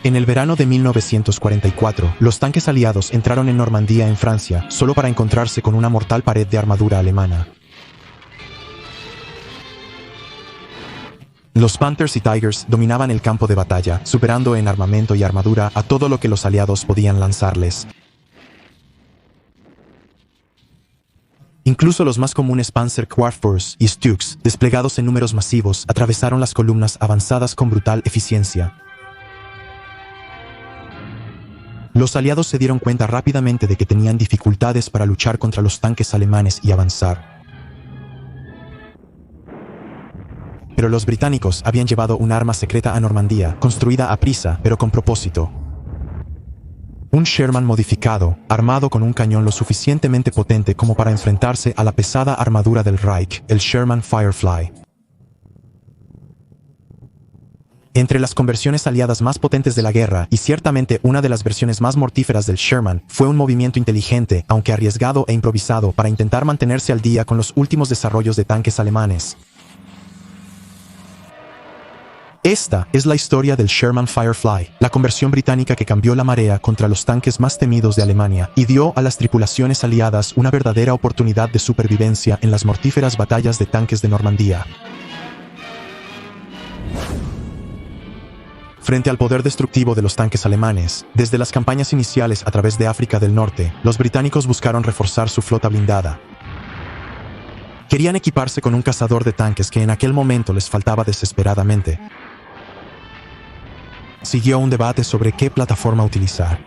En el verano de 1944, los tanques aliados entraron en Normandía, en Francia, solo para encontrarse con una mortal pared de armadura alemana. Los Panthers y Tigers dominaban el campo de batalla, superando en armamento y armadura a todo lo que los aliados podían lanzarles. Incluso los más comunes Panzerquartforce y Stuks, desplegados en números masivos, atravesaron las columnas avanzadas con brutal eficiencia. Los aliados se dieron cuenta rápidamente de que tenían dificultades para luchar contra los tanques alemanes y avanzar. Pero los británicos habían llevado un arma secreta a Normandía, construida a prisa, pero con propósito. Un Sherman modificado, armado con un cañón lo suficientemente potente como para enfrentarse a la pesada armadura del Reich, el Sherman Firefly. Entre las conversiones aliadas más potentes de la guerra, y ciertamente una de las versiones más mortíferas del Sherman, fue un movimiento inteligente, aunque arriesgado e improvisado, para intentar mantenerse al día con los últimos desarrollos de tanques alemanes. Esta es la historia del Sherman Firefly, la conversión británica que cambió la marea contra los tanques más temidos de Alemania y dio a las tripulaciones aliadas una verdadera oportunidad de supervivencia en las mortíferas batallas de tanques de Normandía. Frente al poder destructivo de los tanques alemanes, desde las campañas iniciales a través de África del Norte, los británicos buscaron reforzar su flota blindada. Querían equiparse con un cazador de tanques que en aquel momento les faltaba desesperadamente. Siguió un debate sobre qué plataforma utilizar.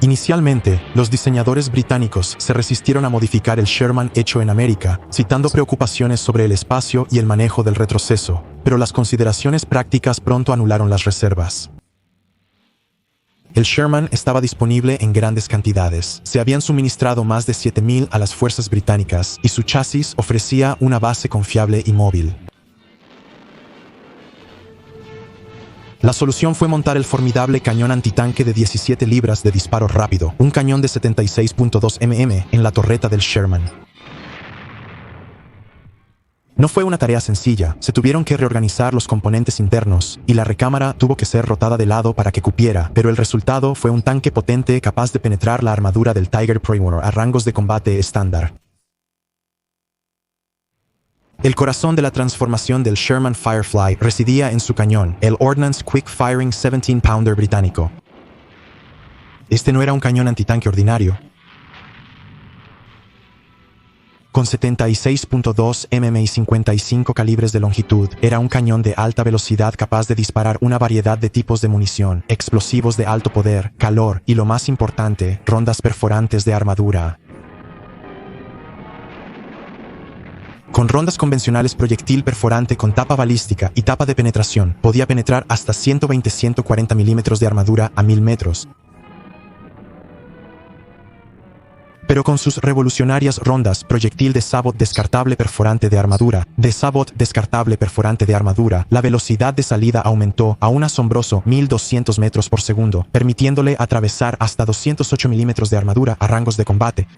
Inicialmente, los diseñadores británicos se resistieron a modificar el Sherman hecho en América, citando preocupaciones sobre el espacio y el manejo del retroceso, pero las consideraciones prácticas pronto anularon las reservas. El Sherman estaba disponible en grandes cantidades. Se habían suministrado más de 7.000 a las fuerzas británicas, y su chasis ofrecía una base confiable y móvil. La solución fue montar el formidable cañón antitanque de 17 libras de disparo rápido, un cañón de 76.2 mm, en la torreta del Sherman. No fue una tarea sencilla, se tuvieron que reorganizar los componentes internos, y la recámara tuvo que ser rotada de lado para que cupiera, pero el resultado fue un tanque potente capaz de penetrar la armadura del Tiger Primor a rangos de combate estándar. El corazón de la transformación del Sherman Firefly residía en su cañón, el Ordnance Quick Firing 17-pounder británico. Este no era un cañón antitanque ordinario. Con 76.2 mm y 55 calibres de longitud, era un cañón de alta velocidad capaz de disparar una variedad de tipos de munición, explosivos de alto poder, calor y, lo más importante, rondas perforantes de armadura. Con rondas convencionales, proyectil perforante con tapa balística y tapa de penetración, podía penetrar hasta 120-140 milímetros de armadura a 1000 metros. Pero con sus revolucionarias rondas, proyectil de sabot descartable perforante de armadura, la velocidad de salida aumentó a un asombroso 1200 metros por segundo, permitiéndole atravesar hasta 208 milímetros de armadura a rangos de combate.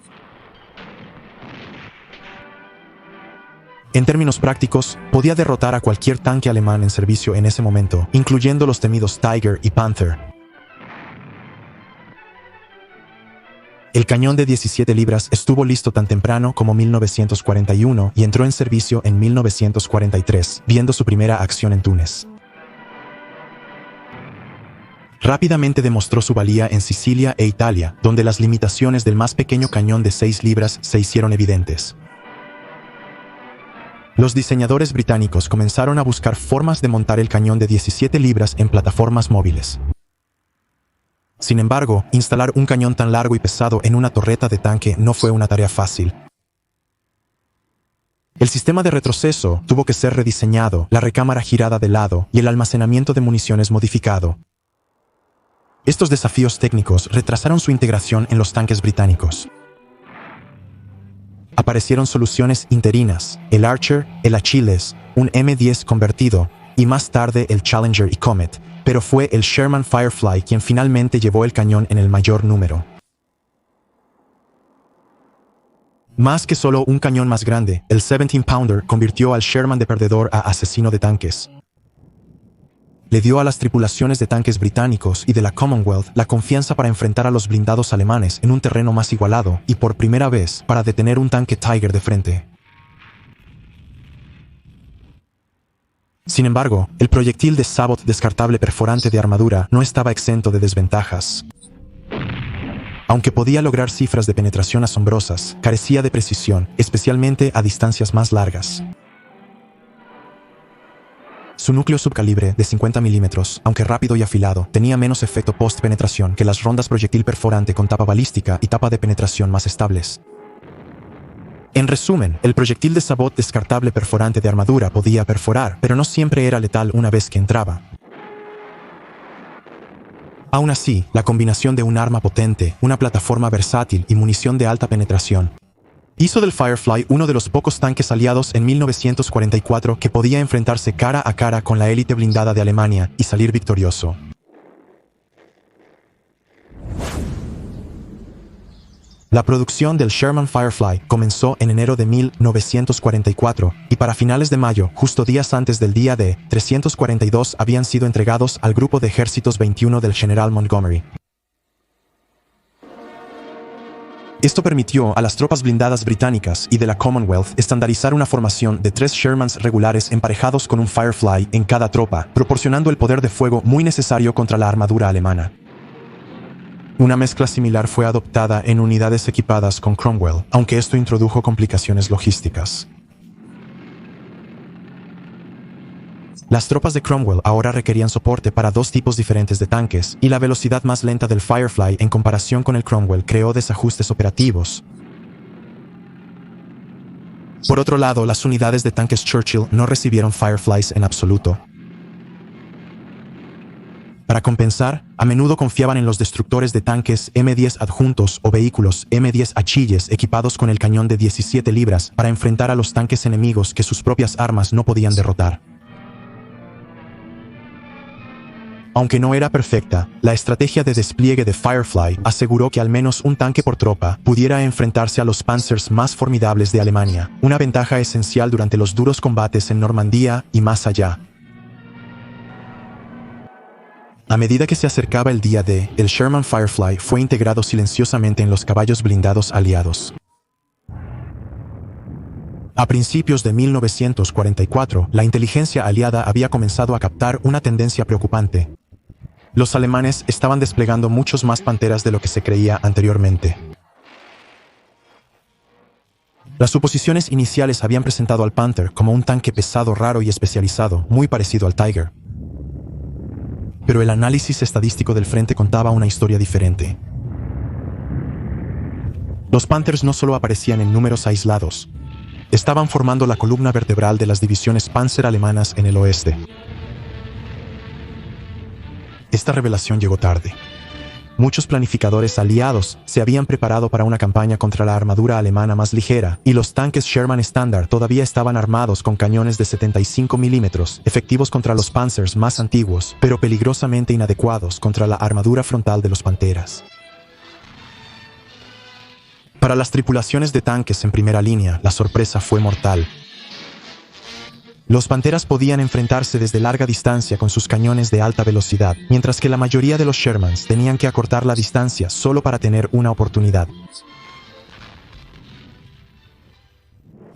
En términos prácticos, podía derrotar a cualquier tanque alemán en servicio en ese momento, incluyendo los temidos Tiger y Panther. El cañón de 17 libras estuvo listo tan temprano como 1941 y entró en servicio en 1943, viendo su primera acción en Túnez. Rápidamente demostró su valía en Sicilia e Italia, donde las limitaciones del más pequeño cañón de 6 libras se hicieron evidentes. Los diseñadores británicos comenzaron a buscar formas de montar el cañón de 17 libras en plataformas móviles. Sin embargo, instalar un cañón tan largo y pesado en una torreta de tanque no fue una tarea fácil. El sistema de retroceso tuvo que ser rediseñado, la recámara girada de lado y el almacenamiento de municiones modificado. Estos desafíos técnicos retrasaron su integración en los tanques británicos. Aparecieron soluciones interinas, el Archer, el Achilles, un M10 convertido, y más tarde el Challenger y Comet, pero fue el Sherman Firefly quien finalmente llevó el cañón en el mayor número. Más que solo un cañón más grande, el 17-pounder convirtió al Sherman de perdedor a asesino de tanques. le dio a las tripulaciones de tanques británicos y de la Commonwealth la confianza para enfrentar a los blindados alemanes en un terreno más igualado y por primera vez para detener un tanque Tiger de frente. Sin embargo, el proyectil de Sabot descartable perforante de armadura no estaba exento de desventajas. Aunque podía lograr cifras de penetración asombrosas, carecía de precisión, especialmente a distancias más largas. Su núcleo subcalibre, de 50 milímetros, aunque rápido y afilado, tenía menos efecto post-penetración que las rondas proyectil perforante con tapa balística y tapa de penetración más estables. En resumen, el proyectil de Sabot descartable perforante de armadura podía perforar, pero no siempre era letal una vez que entraba. Aún así, la combinación de un arma potente, una plataforma versátil y munición de alta penetración hizo del Firefly uno de los pocos tanques aliados en 1944 que podía enfrentarse cara a cara con la élite blindada de Alemania y salir victorioso. La producción del Sherman Firefly comenzó en enero de 1944 y para finales de mayo, justo días antes del día D, 342 habían sido entregados al Grupo de Ejércitos 21 del general Montgomery. Esto permitió a las tropas blindadas británicas y de la Commonwealth estandarizar una formación de 3 Shermans regulares emparejados con un Firefly en cada tropa, proporcionando el poder de fuego muy necesario contra la armadura alemana. Una mezcla similar fue adoptada en unidades equipadas con Cromwell, aunque esto introdujo complicaciones logísticas. Las tropas de Cromwell ahora requerían soporte para 2 tipos diferentes de tanques, y la velocidad más lenta del Firefly en comparación con el Cromwell creó desajustes operativos. Por otro lado, las unidades de tanques Churchill no recibieron Fireflies en absoluto. Para compensar, a menudo confiaban en los destructores de tanques M10 adjuntos o vehículos M10 Achilles equipados con el cañón de 17 libras para enfrentar a los tanques enemigos que sus propias armas no podían derrotar. Aunque no era perfecta, la estrategia de despliegue de Firefly aseguró que al menos un tanque por tropa pudiera enfrentarse a los Panzers más formidables de Alemania, una ventaja esencial durante los duros combates en Normandía y más allá. A medida que se acercaba el día D, el Sherman Firefly fue integrado silenciosamente en los caballos blindados aliados. A principios de 1944, la inteligencia aliada había comenzado a captar una tendencia preocupante. Los alemanes estaban desplegando muchos más Panteras de lo que se creía anteriormente. Las suposiciones iniciales habían presentado al Panther como un tanque pesado, raro y especializado, muy parecido al Tiger. Pero el análisis estadístico del frente contaba una historia diferente. Los Panthers no solo aparecían en números aislados, estaban formando la columna vertebral de las divisiones Panzer alemanas en el oeste. Esta revelación llegó tarde. Muchos planificadores aliados se habían preparado para una campaña contra la armadura alemana más ligera, y los tanques Sherman estándar todavía estaban armados con cañones de 75 milímetros, efectivos contra los Panzers más antiguos, pero peligrosamente inadecuados contra la armadura frontal de los Panteras. Para las tripulaciones de tanques en primera línea, la sorpresa fue mortal. Los Panteras podían enfrentarse desde larga distancia con sus cañones de alta velocidad, mientras que la mayoría de los Shermans tenían que acortar la distancia solo para tener una oportunidad.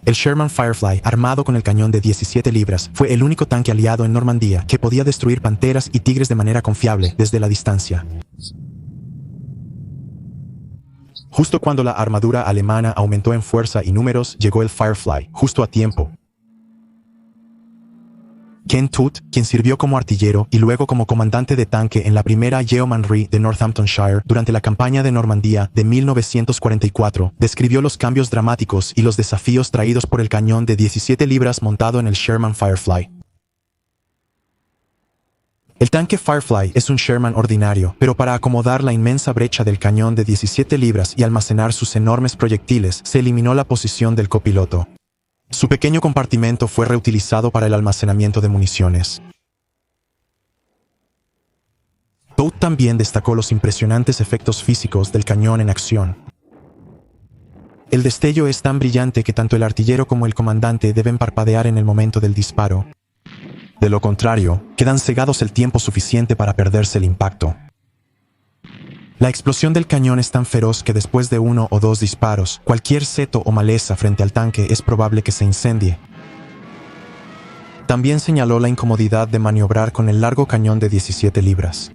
El Sherman Firefly, armado con el cañón de 17 libras, fue el único tanque aliado en Normandía que podía destruir Panteras y Tigres de manera confiable desde la distancia. Justo cuando la armadura alemana aumentó en fuerza y números, llegó el Firefly, justo a tiempo. Ken Toote, quien sirvió como artillero y luego como comandante de tanque en la primera Yeomanry de Northamptonshire durante la campaña de Normandía de 1944, describió los cambios dramáticos y los desafíos traídos por el cañón de 17 libras montado en el Sherman Firefly. El tanque Firefly es un Sherman ordinario, pero para acomodar la inmensa brecha del cañón de 17 libras y almacenar sus enormes proyectiles, se eliminó la posición del copiloto. Su pequeño compartimento fue reutilizado para el almacenamiento de municiones. Toote también destacó los impresionantes efectos físicos del cañón en acción. El destello es tan brillante que tanto el artillero como el comandante deben parpadear en el momento del disparo. De lo contrario, quedan cegados el tiempo suficiente para perderse el impacto. La explosión del cañón es tan feroz que después de 1 o 2 disparos, cualquier seto o maleza frente al tanque es probable que se incendie. También señaló la incomodidad de maniobrar con el largo cañón de 17 libras.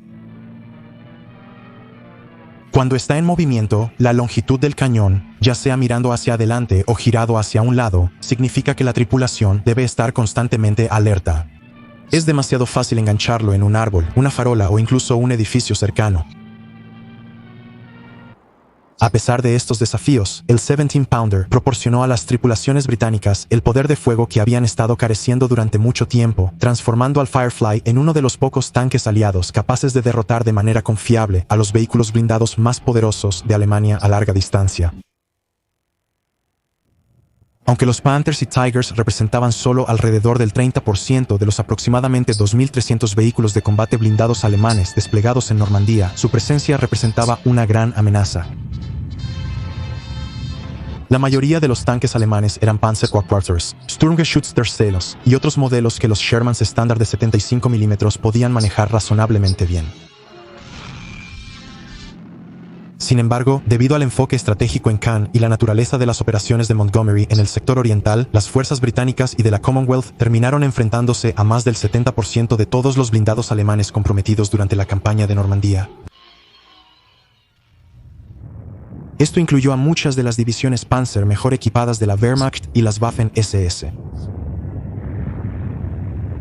Cuando está en movimiento, la longitud del cañón, ya sea mirando hacia adelante o girado hacia un lado, significa que la tripulación debe estar constantemente alerta. Es demasiado fácil engancharlo en un árbol, una farola o incluso un edificio cercano. A pesar de estos desafíos, el 17-pounder proporcionó a las tripulaciones británicas el poder de fuego que habían estado careciendo durante mucho tiempo, transformando al Firefly en uno de los pocos tanques aliados capaces de derrotar de manera confiable a los vehículos blindados más poderosos de Alemania a larga distancia. Aunque los Panthers y Tigers representaban solo alrededor del 30% de los aproximadamente 2.300 vehículos de combate blindados alemanes desplegados en Normandía, su presencia representaba una gran amenaza. La mayoría de los tanques alemanes eran Panzer IV, Sturmgeschütz terceros y otros modelos que los Shermans estándar de 75 mm podían manejar razonablemente bien. Sin embargo, debido al enfoque estratégico en Caen y la naturaleza de las operaciones de Montgomery en el sector oriental, las fuerzas británicas y de la Commonwealth terminaron enfrentándose a más del 70% de todos los blindados alemanes comprometidos durante la campaña de Normandía. Esto incluyó a muchas de las divisiones Panzer mejor equipadas de la Wehrmacht y las Waffen-SS.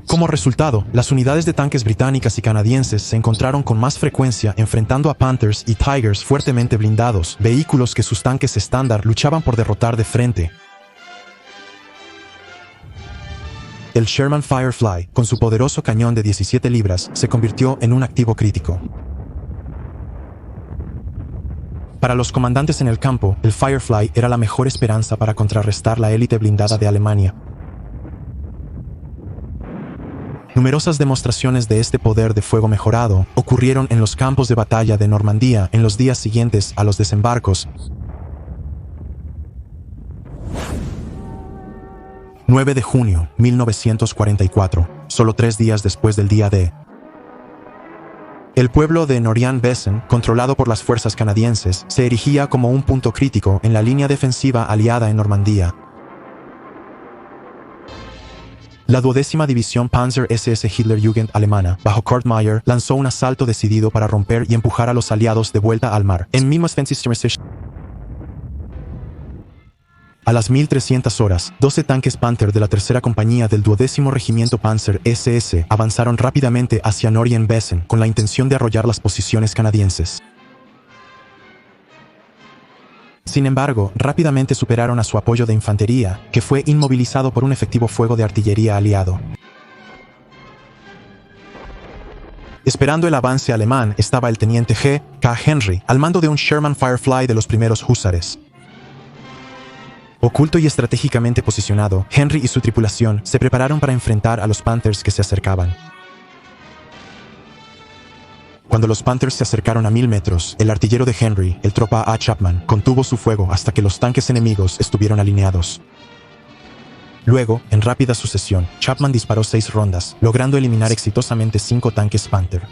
Como resultado, las unidades de tanques británicas y canadienses se encontraron con más frecuencia enfrentando a Panthers y Tigers fuertemente blindados, vehículos que sus tanques estándar luchaban por derrotar de frente. El Sherman Firefly, con su poderoso cañón de 17 libras, se convirtió en un activo crítico. Para los comandantes en el campo, el Firefly era la mejor esperanza para contrarrestar la élite blindada de Alemania. Numerosas demostraciones de este poder de fuego mejorado ocurrieron en los campos de batalla de Normandía en los días siguientes a los desembarcos. 9 de junio, 1944, solo 3 días después del día D. El pueblo de Norian-Besen, controlado por las fuerzas canadienses, se erigía como un punto crítico en la línea defensiva aliada en Normandía. La 12ª División Panzer SS Hitlerjugend alemana, bajo Kurt Meyer, lanzó un asalto decidido para romper y empujar a los aliados de vuelta al mar. En 1926, a las 1300 horas, 12 tanques Panther de la tercera compañía del 12º Regimiento Panzer SS avanzaron rápidamente hacia Norian-Besen con la intención de arrollar las posiciones canadienses. Sin embargo, rápidamente superaron a su apoyo de infantería, que fue inmovilizado por un efectivo fuego de artillería aliado. Esperando el avance alemán estaba el teniente G. K. Henry, al mando de un Sherman Firefly de los primeros húsares. Oculto y estratégicamente posicionado, Henry y su tripulación se prepararon para enfrentar a los Panthers que se acercaban. Cuando los Panthers se acercaron a 1000 metros, el artillero de Henry, el tropa A. Chapman, contuvo su fuego hasta que los tanques enemigos estuvieron alineados. Luego, en rápida sucesión, Chapman disparó 6 rondas, logrando eliminar exitosamente 5 tanques Panther.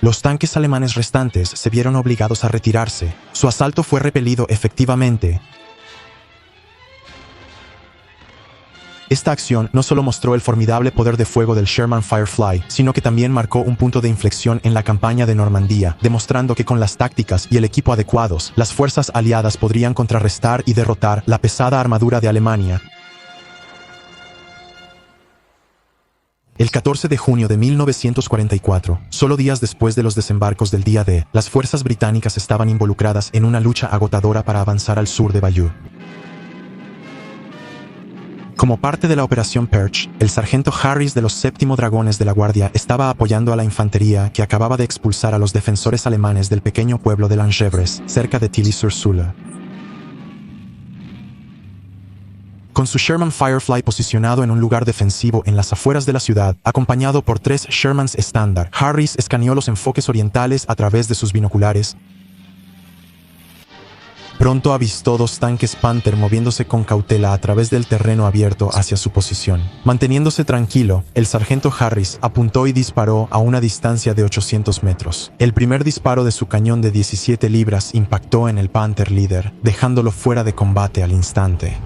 Los tanques alemanes restantes se vieron obligados a retirarse. Su asalto fue repelido efectivamente. Esta acción no solo mostró el formidable poder de fuego del Sherman Firefly, sino que también marcó un punto de inflexión en la campaña de Normandía, demostrando que con las tácticas y el equipo adecuados, las fuerzas aliadas podrían contrarrestar y derrotar la pesada armadura de Alemania. El 14 de junio de 1944, solo días después de los desembarcos del día D, las fuerzas británicas estaban involucradas en una lucha agotadora para avanzar al sur de Bayeux. Como parte de la Operación Perch, el sargento Harris de los 7º Dragones de la Guardia estaba apoyando a la infantería que acababa de expulsar a los defensores alemanes del pequeño pueblo de Langevres, cerca de Tilly-sur-Sulle. Con su Sherman Firefly posicionado en un lugar defensivo en las afueras de la ciudad, acompañado por 3 Shermans estándar, Harris escaneó los enfoques orientales a través de sus binoculares. Pronto avistó dos tanques Panther moviéndose con cautela a través del terreno abierto hacia su posición. Manteniéndose tranquilo, el sargento Harris apuntó y disparó a una distancia de 800 metros. El primer disparo de su cañón de 17 libras impactó en el Panther líder, dejándolo fuera de combate al instante.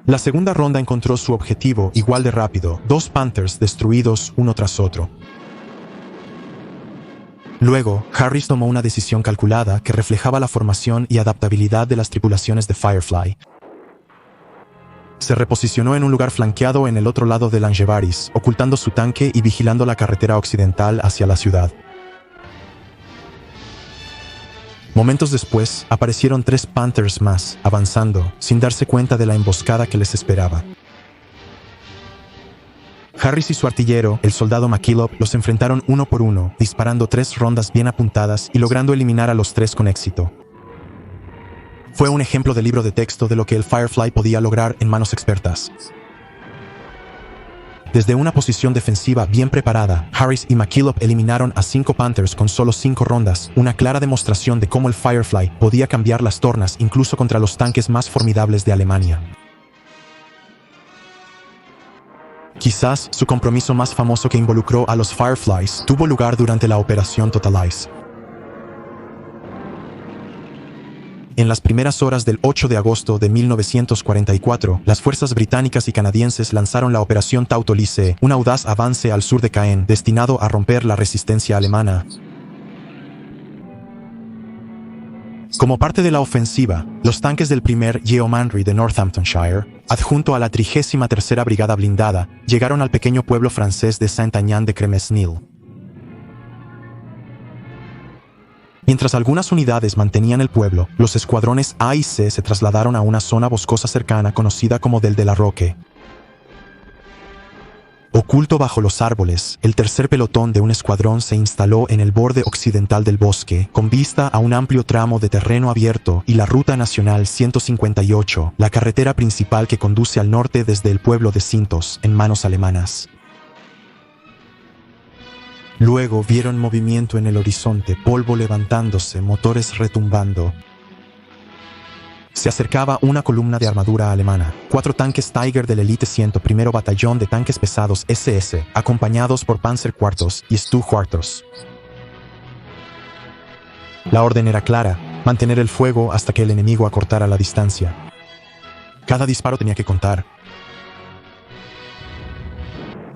La segunda ronda encontró su objetivo igual de rápido, dos Panthers destruidos uno tras otro. Luego, Harris tomó una decisión calculada que reflejaba la formación y adaptabilidad de las tripulaciones de Firefly. Se reposicionó en un lugar flanqueado en el otro lado de Langevaris, ocultando su tanque y vigilando la carretera occidental hacia la ciudad. Momentos después, aparecieron 3 Panthers más, avanzando, sin darse cuenta de la emboscada que les esperaba. Harris y su artillero, el soldado McKillop, los enfrentaron uno por uno, disparando 3 rondas bien apuntadas y logrando eliminar a los 3 con éxito. Fue un ejemplo de libro de texto de lo que el Firefly podía lograr en manos expertas. Desde una posición defensiva bien preparada, Harris y McKillop eliminaron a 5 Panthers con solo 5 rondas, una clara demostración de cómo el Firefly podía cambiar las tornas incluso contra los tanques más formidables de Alemania. Quizás su compromiso más famoso que involucró a los Fireflies tuvo lugar durante la Operación Totalize. En las primeras horas del 8 de agosto de 1944, las fuerzas británicas y canadienses lanzaron la Operación Tautolyse, un audaz avance al sur de Caen, destinado a romper la resistencia alemana. Como parte de la ofensiva, los tanques del primer Yeomanry de Northamptonshire, adjunto a la 33ª Brigada Blindada, llegaron al pequeño pueblo francés de Saint-Aignan-de-Cremesnil. Mientras algunas unidades mantenían el pueblo, los escuadrones A y C se trasladaron a una zona boscosa cercana conocida como del de la Roque. Oculto bajo los árboles, el tercer pelotón de un escuadrón se instaló en el borde occidental del bosque, con vista a un amplio tramo de terreno abierto y la Ruta Nacional 158, la carretera principal que conduce al norte desde el pueblo de Sintos, en manos alemanas. Luego vieron movimiento en el horizonte, polvo levantándose, motores retumbando. Se acercaba una columna de armadura alemana, 4 tanques Tiger del Elite 101 Batallón de Tanques Pesados SS, acompañados por Panzer IV y Stu IV. La orden era clara, mantener el fuego hasta que el enemigo acortara la distancia. Cada disparo tenía que contar.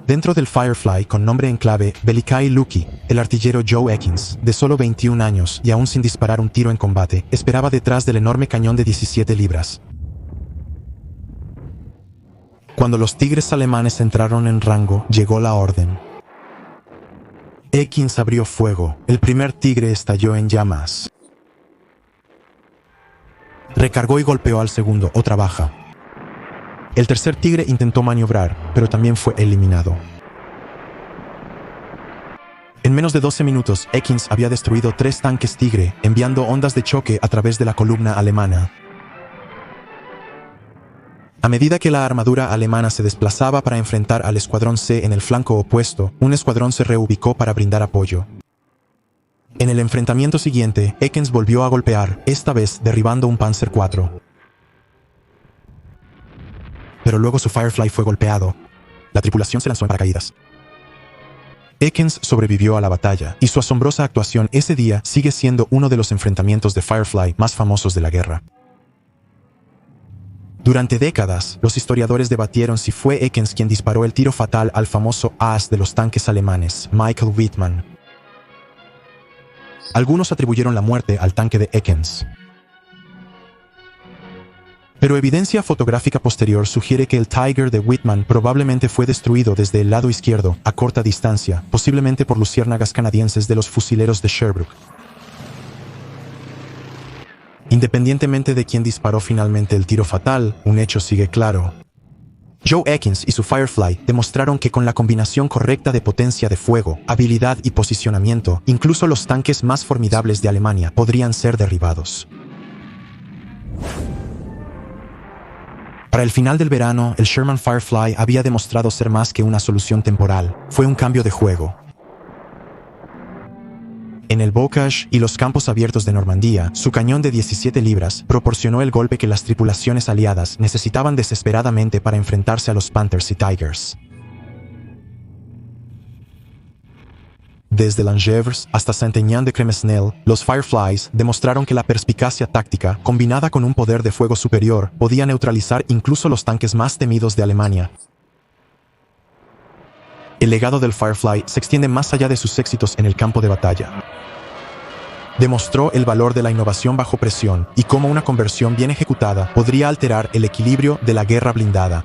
Dentro del Firefly, con nombre en clave, Belikai Luki, el artillero Joe Ekins, de solo 21 años y aún sin disparar un tiro en combate, esperaba detrás del enorme cañón de 17 libras. Cuando los tigres alemanes entraron en rango, llegó la orden. Ekins abrió fuego. El primer tigre estalló en llamas. Recargó y golpeó al segundo, otra baja. El tercer tigre intentó maniobrar, pero también fue eliminado. En menos de 12 minutos, Ekins había destruido 3 tanques Tigre, enviando ondas de choque a través de la columna alemana. A medida que la armadura alemana se desplazaba para enfrentar al escuadrón C en el flanco opuesto, un escuadrón se reubicó para brindar apoyo. En el enfrentamiento siguiente, Ekins volvió a golpear, esta vez derribando un Panzer IV. Pero luego su Firefly fue golpeado. La tripulación se lanzó en paracaídas. Ekins sobrevivió a la batalla, y su asombrosa actuación ese día sigue siendo uno de los enfrentamientos de Firefly más famosos de la guerra. Durante décadas, los historiadores debatieron si fue Ekins quien disparó el tiro fatal al famoso as de los tanques alemanes, Michael Wittmann. Algunos atribuyeron la muerte al tanque de Ekins. Pero evidencia fotográfica posterior sugiere que el Tiger de Wittmann probablemente fue destruido desde el lado izquierdo, a corta distancia, posiblemente por luciérnagas canadienses de los fusileros de Sherbrooke. Independientemente de quién disparó finalmente el tiro fatal, un hecho sigue claro. Joe Ekins y su Firefly demostraron que con la combinación correcta de potencia de fuego, habilidad y posicionamiento, incluso los tanques más formidables de Alemania podrían ser derribados. Para el final del verano, el Sherman Firefly había demostrado ser más que una solución temporal. Fue un cambio de juego. En En el Bocage y los campos abiertos de Normandía, su cañón de 17 libras proporcionó el golpe que las tripulaciones aliadas necesitaban desesperadamente para enfrentarse a los Panthers y Tigers. Desde Langevres hasta Saint-Aignan-de-Cremesnil, los Fireflies demostraron que la perspicacia táctica, combinada con un poder de fuego superior, podía neutralizar incluso los tanques más temidos de Alemania. El legado del Firefly se extiende más allá de sus éxitos en el campo de batalla. Demostró el valor de la innovación bajo presión y cómo una conversión bien ejecutada podría alterar el equilibrio de la guerra blindada.